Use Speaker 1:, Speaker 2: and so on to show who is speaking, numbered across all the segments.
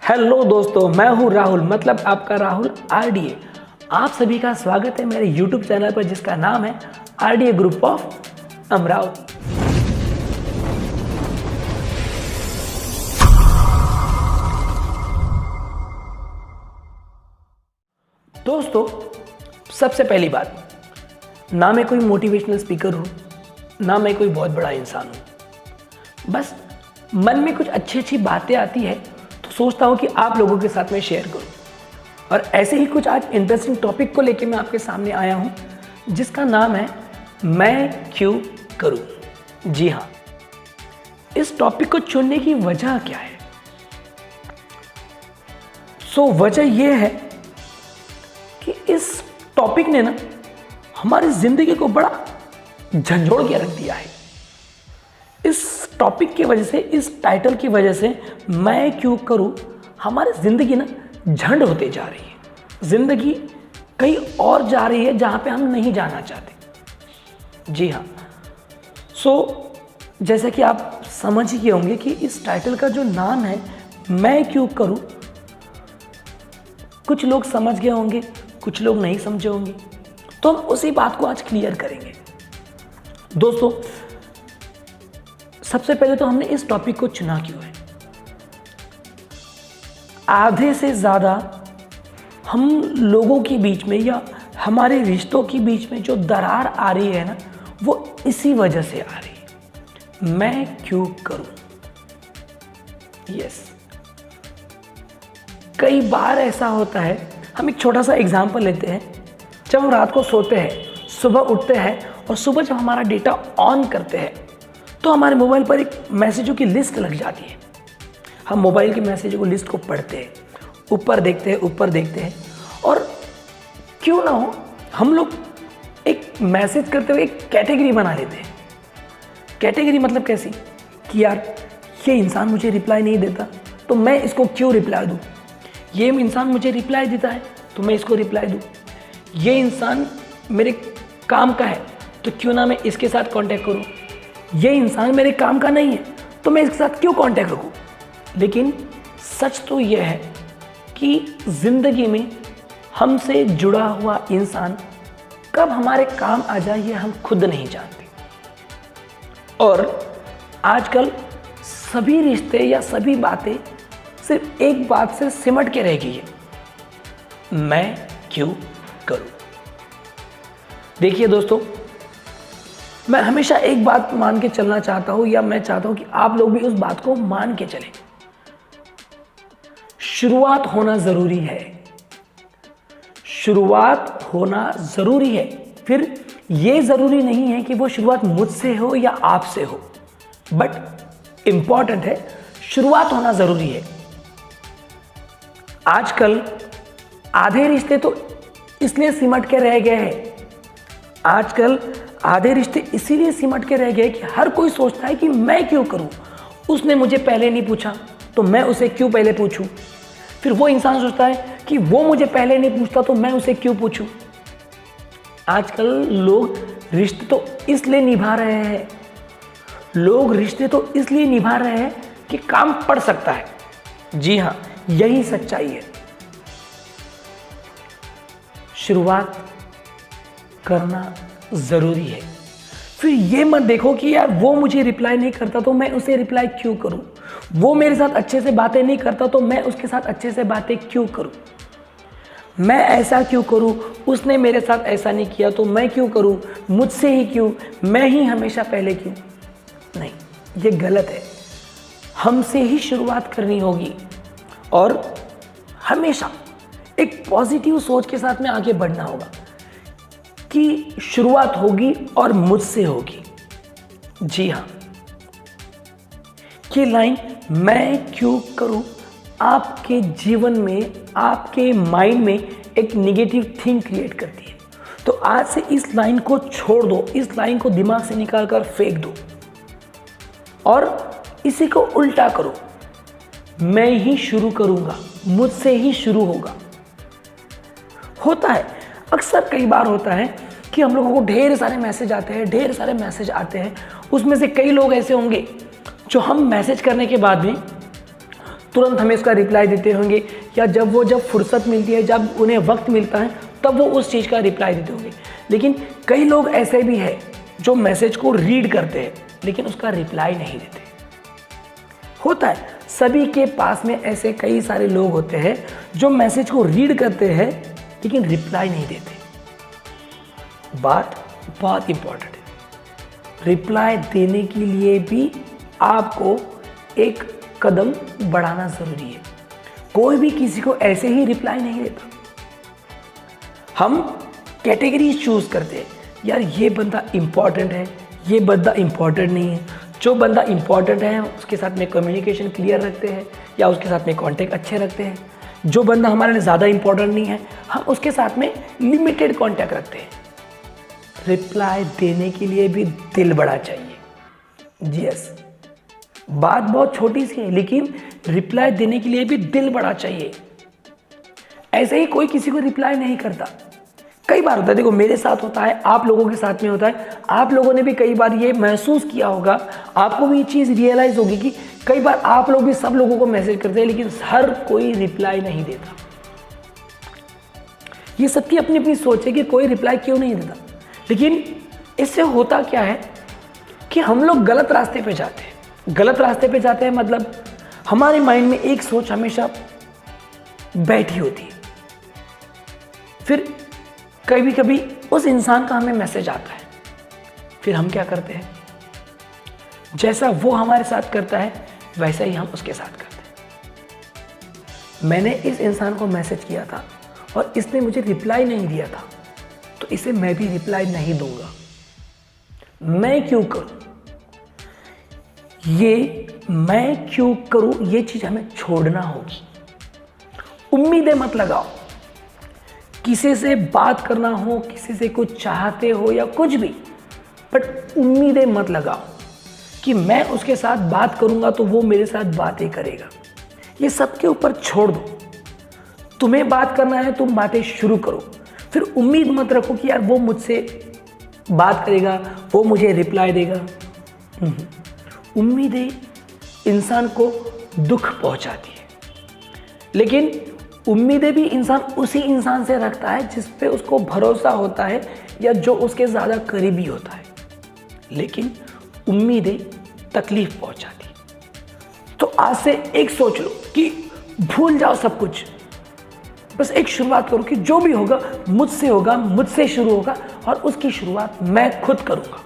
Speaker 1: Hello दोस्तों, मैं हूं राहुल, मतलब आपका राहुल आरडीए। आप सभी का स्वागत है मेरे यूट्यूब चैनल पर जिसका नाम है आरडीए ग्रुप ऑफ अमरावती। दोस्तों, सबसे पहली बात, ना मैं कोई मोटिवेशनल स्पीकर हूं, ना मैं कोई बहुत बड़ा इंसान हूं। बस मन में कुछ अच्छी अच्छी बातें आती है तो सोचता हूं कि आप लोगों के साथ में शेयर करूं। और ऐसे ही कुछ आज इंटरेस्टिंग टॉपिक को लेकर मैं आपके सामने आया हूं जिसका नाम है मैं क्यों करूं। जी हाँ, इस टॉपिक को चुनने की वजह क्या है? वजह यह है कि इस टॉपिक ने ना हमारी जिंदगी को बड़ा झंझोड़ के रख दिया है। इस टॉपिक की वजह से, इस टाइटल की वजह से मैं क्यों करूं, हमारी जिंदगी ना झंड होते जा रही है। जिंदगी कहीं और जा रही है जहां पे हम नहीं जाना चाहते। जी हाँ, जैसे कि आप समझ ही गए होंगे कि इस टाइटल का जो नाम है मैं क्यों करूं, कुछ लोग समझ गए होंगे, कुछ लोग नहीं समझे होंगे, तो हम उसी बात को आज क्लियर करेंगे। दोस्तों, सबसे पहले तो हमने इस टॉपिक को चुना क्यों है? आधे से ज़्यादा हम लोगों के बीच में या हमारे रिश्तों के बीच में जो दरार आ रही है ना, वो इसी वजह से आ रही है। मैं क्यों करूं? यस, कई बार ऐसा होता है। हम एक छोटा सा एग्जाम्पल लेते हैं। जब हम रात को सोते हैं, सुबह उठते हैं और सुबह जब हमारा डेटा ऑन करते हैं तो हमारे मोबाइल पर एक मैसेजों की लिस्ट लग जाती है। हम मोबाइल के मैसेजों को लिस्ट को पढ़ते हैं, ऊपर देखते हैं और क्यों ना हो हम लोग एक मैसेज करते हुए एक कैटेगरी बना लेते हैं। कैटेगरी मतलब कैसी कि यार ये इंसान मुझे रिप्लाई नहीं देता तो मैं इसको क्यों रिप्लाई दूँ, ये इंसान मुझे रिप्लाई देता है तो मैं इसको रिप्लाई दूँ, ये इंसान मेरे काम का है तो क्यों ना मैं इसके साथ कांटेक्ट करूँ, ये इंसान मेरे काम का नहीं है तो मैं इसके साथ क्यों कांटेक्ट रखूँ। लेकिन सच तो यह है कि ज़िंदगी में हमसे जुड़ा हुआ इंसान कब हमारे काम आ जाए ये हम खुद नहीं जानते। और आजकल सभी रिश्ते या सभी बातें सिर्फ एक बात से सिमट के रह गई है, मैं क्यों करूं। देखिए दोस्तों, मैं हमेशा एक बात मान के चलना चाहता हूं, या मैं चाहता हूं कि आप लोग भी उस बात को मान के चलें। शुरुआत होना जरूरी है, शुरुआत होना जरूरी है। फिर यह जरूरी नहीं है कि वो शुरुआत मुझसे हो या आपसे हो, बट इंपॉर्टेंट है, शुरुआत होना जरूरी है। आजकल आधे रिश्ते तो इसलिए सिमट के रह गए हैं, आजकल आधे रिश्ते इसीलिए सिमट के रह गए कि हर कोई सोचता है कि मैं क्यों करूं, उसने मुझे पहले नहीं पूछा तो मैं उसे क्यों पहले पूछूं। फिर वो इंसान सोचता है कि वो मुझे पहले नहीं पूछता तो मैं उसे क्यों पूछूं। आजकल लोग रिश्ते तो इसलिए निभा रहे हैं, लोग रिश्ते तो इसलिए निभा रहे हैं कि काम पड़ सकता है। जी हाँ, यही सच्चाई है। शुरुआत करना जरूरी है। फिर ये मत देखो कि यार वो मुझे रिप्लाई नहीं करता तो मैं उसे रिप्लाई क्यों करूं, वो मेरे साथ अच्छे से बातें नहीं करता तो मैं उसके साथ अच्छे से बातें क्यों करूं, मैं ऐसा क्यों करूं, उसने मेरे साथ ऐसा नहीं किया तो मैं क्यों करूं, मुझसे ही क्यों, मैं ही हमेशा पहले क्यों। नहीं, ये गलत है। हमसे ही शुरुआत करनी होगी और हमेशा एक पॉजिटिव सोच के साथ में आगे बढ़ना होगा कि शुरुआत होगी और मुझसे होगी। जी हाँ, ये लाइन मैं क्यों करूं आपके जीवन में, आपके माइंड में एक नेगेटिव थिंग क्रिएट करती है। तो आज से इस लाइन को छोड़ दो, इस लाइन को दिमाग से निकाल कर फेंक दो और इसी को उल्टा करो, मैं ही शुरू करूंगा, मुझसे ही शुरू होगा। होता है, अक्सर कई बार होता है कि हम लोगों को ढेर सारे मैसेज आते हैं, उसमें से कई लोग ऐसे होंगे जो हम मैसेज करने के बाद भी तुरंत हमें उसका रिप्लाई देते होंगे, या जब फुर्सत मिलती है, जब उन्हें वक्त मिलता है तब वो उस चीज़ का रिप्लाई देते होंगे। लेकिन कई लोग ऐसे भी हैं जो मैसेज को रीड करते हैं लेकिन उसका रिप्लाई नहीं देते। होता है, सभी के पास में ऐसे कई सारे लोग होते हैं जो मैसेज को रीड करते हैं लेकिन रिप्लाई नहीं देते। बात बहुत इंपॉर्टेंट है, रिप्लाई देने के लिए भी आपको एक कदम बढ़ाना ज़रूरी है। कोई भी किसी को ऐसे ही रिप्लाई नहीं देता। हम कैटेगरी चूज़ करते हैं, यार ये बंदा इम्पॉर्टेंट है, ये बंदा इम्पॉर्टेंट नहीं है। जो बंदा इम्पॉर्टेंट है उसके साथ में कम्युनिकेशन क्लियर रखते हैं या उसके साथ में कॉन्टेक्ट अच्छे रखते हैं। जो बंदा हमारे लिए ज़्यादा इम्पॉर्टेंट नहीं है हम उसके साथ में लिमिटेड कॉन्टेक्ट रखते हैं। रिप्लाई देने के लिए भी दिल बड़ा चाहिए। यस, बात बहुत छोटी सी है लेकिन रिप्लाई देने के लिए भी दिल बड़ा चाहिए। ऐसे ही कोई किसी को रिप्लाई नहीं करता। कई बार होता है, देखो मेरे साथ होता है, आप लोगों के साथ में होता है, आप लोगों ने भी कई बार ये महसूस किया होगा, आपको भी ये चीज़ रियलाइज़ होगी कि कई बार आप लोग भी सब लोगों को मैसेज करते हैं लेकिन हर कोई रिप्लाई नहीं देता। ये सबकी अपनी अपनी सोच है कि कोई रिप्लाई क्यों नहीं देता। लेकिन इससे होता क्या है कि हम लोग गलत रास्ते पे जाते हैं। गलत रास्ते पे जाते हैं मतलब हमारे माइंड में एक सोच हमेशा बैठी होती है। फिर कभी कभी उस इंसान का हमें मैसेज आता है, फिर हम क्या करते हैं, जैसा वो हमारे साथ करता है वैसा ही हम उसके साथ करते हैं। मैंने इस इंसान को मैसेज किया था और इसने मुझे रिप्लाई नहीं दिया था, तो इसे मैं भी रिप्लाई नहीं दूंगा। मैं क्यों करूं ये चीज़ हमें छोड़ना होगी। उम्मीदें मत लगाओ। किसी से बात करना हो, किसी से कुछ चाहते हो या कुछ भी, बट उम्मीदें मत लगाओ कि मैं उसके साथ बात करूंगा तो वो मेरे साथ बातें करेगा। ये सबके ऊपर छोड़ दो। तुम्हें बात करना है, तुम बातें शुरू करो। फिर उम्मीद मत रखो कि यार वो मुझसे बात करेगा, वो मुझे रिप्लाई देगा। उम्मीदें इंसान को दुख पहुंचाती है, लेकिन उम्मीदें भी इंसान उसी इंसान से रखता है जिस पे उसको भरोसा होता है या जो उसके ज़्यादा करीबी होता है। लेकिन उम्मीदें तकलीफ पहुंचाती। तो आज से एक सोच लो कि भूल जाओ सब कुछ, बस एक शुरुआत करो कि जो भी होगा होगा, मुझसे शुरू होगा और उसकी शुरुआत मैं खुद करूँगा।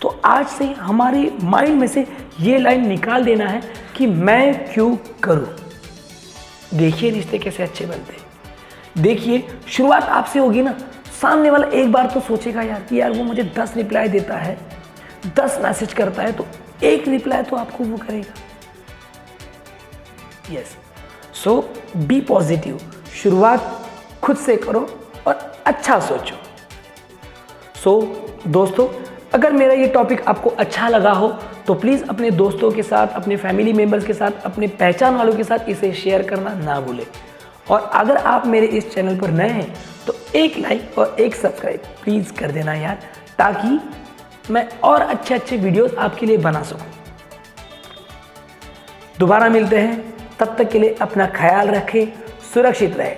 Speaker 1: तो आज से हमारे माइंड में से ये लाइन निकाल देना है कि मैं क्यों करूँ। देखिए रिश्ते कैसे अच्छे बनते हैं। देखिए शुरुआत आपसे होगी ना, सामने वाला एक बार तो सोचेगा यार कि यार वो मुझे 10 रिप्लाई देता है, 10 मैसेज करता है, तो एक रिप्लाई तो आपको वो करेगा। यस, सो बी पॉजिटिव। शुरुआत खुद से करो और अच्छा सोचो। सो दोस्तों, अगर मेरा ये टॉपिक आपको अच्छा लगा हो तो प्लीज़ अपने दोस्तों के साथ, अपने फैमिली मेम्बर्स के साथ, अपने पहचान वालों के साथ इसे शेयर करना ना भूलें। और अगर आप मेरे इस चैनल पर नए हैं तो एक लाइक और एक सब्सक्राइब प्लीज़ कर देना यार, ताकि मैं और अच्छे अच्छे वीडियोस आपके लिए बना सकूं। दोबारा मिलते हैं, तब तक के लिए अपना ख्याल रखें, सुरक्षित रहें।